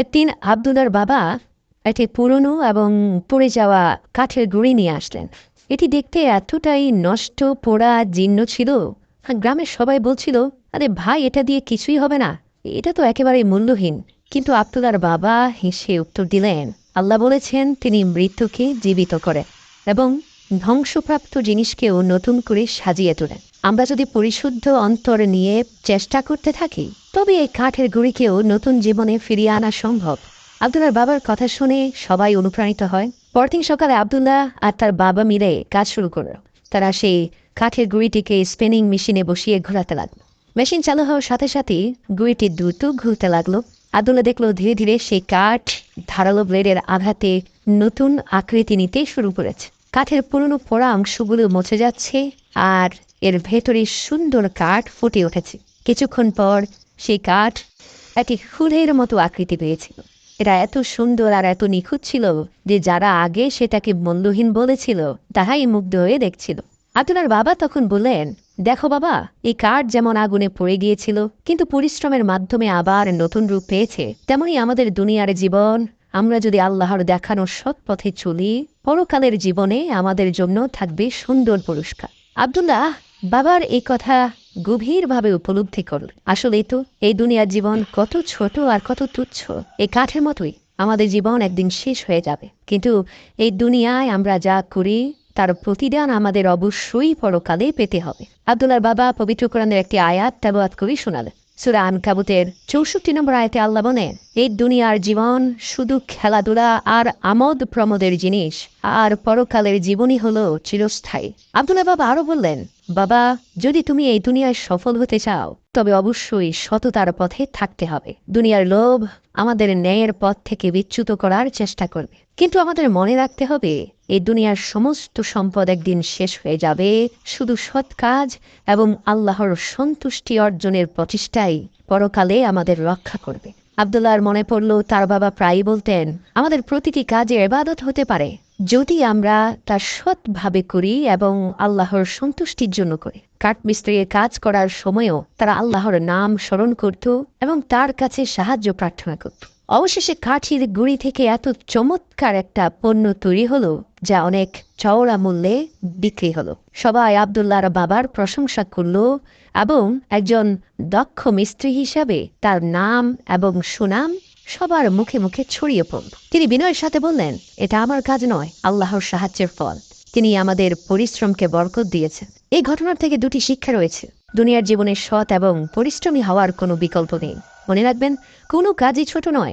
একদিন আব্দুল্লাহর বাবা একটি পুরনো এবং পড়ে যাওয়া কাঠের গুঁড়ি নিয়ে আসলেন। এটি দেখতে এতটাই নষ্ট, পোড়া, জীর্ণ ছিল। গ্রামের সবাই বলছিল, আরে ভাই, এটা দিয়ে কিছুই হবে না, এটা তো একেবারে মূল্যহীন। কিন্তু আব্দুল্লাহর বাবা হেসে উত্তর দিলেন, আল্লাহ বলেছেন তিনি মৃত্যুকে জীবিত করেন এবং ধ্বংসপ্রাপ্ত জিনিসকেও নতুন করে সাজিয়ে তোলেন। আমরা যদি পরিশুদ্ধ অন্তর নিয়ে চেষ্টা করতে থাকি, তবে এই কাঠের গুঁড়িকেও নতুন জীবনে ফিরিয়ে আনা সম্ভব। আব্দুল্লাহর বাবার কথা শুনে সবাই অনুপ্রাণিত হয়। পরদিন সকালে আব্দুল্লাহ আর তার বাবা মিলে কাজ শুরু করল। তারা সেই কাঠের গুঁড়িটিকে স্পিনিং মেশিনে বসিয়ে ঘোরাতে লাগলো। মেশিন চালু হওয়ার সাথে সাথেই গুঁড়িটি দ্রুত ঘুরতে লাগলো। আব্দুল্লাহ দেখলো ধীরে ধীরে সেই কাঠ ধারালো ব্লেডের আঘাতে নতুন আকৃতি নিতে শুরু করেছে। কাঠের পুরনো পোড়া অংশগুলো মুছে যাচ্ছে আর এর ভেতরে সুন্দর কাঠ ফুটে উঠেছে। কিছুক্ষণ পর সেই কাঠ একটি ফুলের মতো আকৃতি পেয়েছিল। এটা এত সুন্দর আর এত নিখুঁত ছিল যে যারা আগে সেটাকে মূল্যহীন বলেছিল তাহাই মুগ্ধ হয়ে দেখছিল। আব্দুল্লাহর বাবা তখন বললেন, দেখো বাবা, এই কাঠ যেমন আগুনে পড়ে গিয়েছিল কিন্তু পরিশ্রমের মাধ্যমে আবার নতুন রূপ পেয়েছে, তেমনি আমাদের দুনিয়ার জীবন, আমরা যদি আল্লাহর দেখানো সৎ পথে চলি, পরকালের জীবনে আমাদের জন্য থাকবে সুন্দর পুরস্কার। আব্দুল্লাহ বাবার এই কথা গভীরভাবে উপলব্ধি করল। আসলে তো এই দুনিয়ার জীবন কত ছোট আর কত তুচ্ছ। এই কাঠের মতোই আমাদের জীবন একদিন শেষ হয়ে যাবে, কিন্তু এই দুনিয়ায় আমরা যা করি তার প্রতিদান আমাদের অবশ্যই পরকালে পেতে হবে। আব্দুল্লাহর বাবা পবিত্র কোরআনের একটি আয়াত তেলাওয়াত করে শোনালেন। সূরা আনকাবুতের ৬৪ নম্বর আয়াতে আল্লাহ বলেন, এই দুনিয়ার জীবন শুধু খেলাধুলা আর আমোদ প্রমোদের জিনিস, আর পরকালের জীবনই হলো চিরস্থায়ী। আব্দুল্লাহ বাবা আরো বললেন, বাবা, যদি তুমি এই দুনিয়ায় সফল হতে চাও তবে অবশ্যই সততার পথে থাকতে হবে। দুনিয়ার লোভ আমাদের ন্যায়ের পথ থেকে বিচ্যুত করার চেষ্টা করবে, কিন্তু আমাদের মনে রাখতে হবে এই দুনিয়ার সমস্ত সম্পদ একদিন শেষ হয়ে যাবে। শুধু সৎ কাজ এবং আল্লাহর সন্তুষ্টি অর্জনের প্রচেষ্টাই পরকালে আমাদের রক্ষা করবে। আব্দুল্লাহর মনে পড়ল তার বাবা প্রায়ই বলতেন, আমাদের প্রতিটি কাজে ইবাদত হতে পারে যদি আমরা তা সৎভাবে করি এবং আল্লাহর সন্তুষ্টির জন্য করি। কাঠমিস্ত্রির কাজ করার সময়ও তারা আল্লাহর নাম স্মরণ করত এবং তার কাছে সাহায্য প্রার্থনা করত। অবশেষে কাঠের গুঁড়ি থেকে এত চমৎকার একটা পণ্য তৈরি হলো যা অনেক চওড়া মূল্যে বিক্রি হলো। সবাই আব্দুল্লাহর বাবার প্রশংসা করল এবং একজন দক্ষ মিস্ত্রি হিসাবে তার নাম এবং সুনাম সবার মুখে মুখে ছড়িয়ে পড়ল। তিনি বিনয়ের সাথে বললেন, এটা আমার কাজ নয়, আল্লাহর সাহায্যের ফল। তিনি আমাদের পরিশ্রমকে বরকত দিয়েছেন। এই ঘটনার থেকে দুটি শিক্ষা রয়েছে। দুনিয়ার জীবনে সৎ এবং পরিশ্রমী হওয়ার কোনো বিকল্প নেই। মনে রাখবেন, কোনো কাজই ছোট নয়।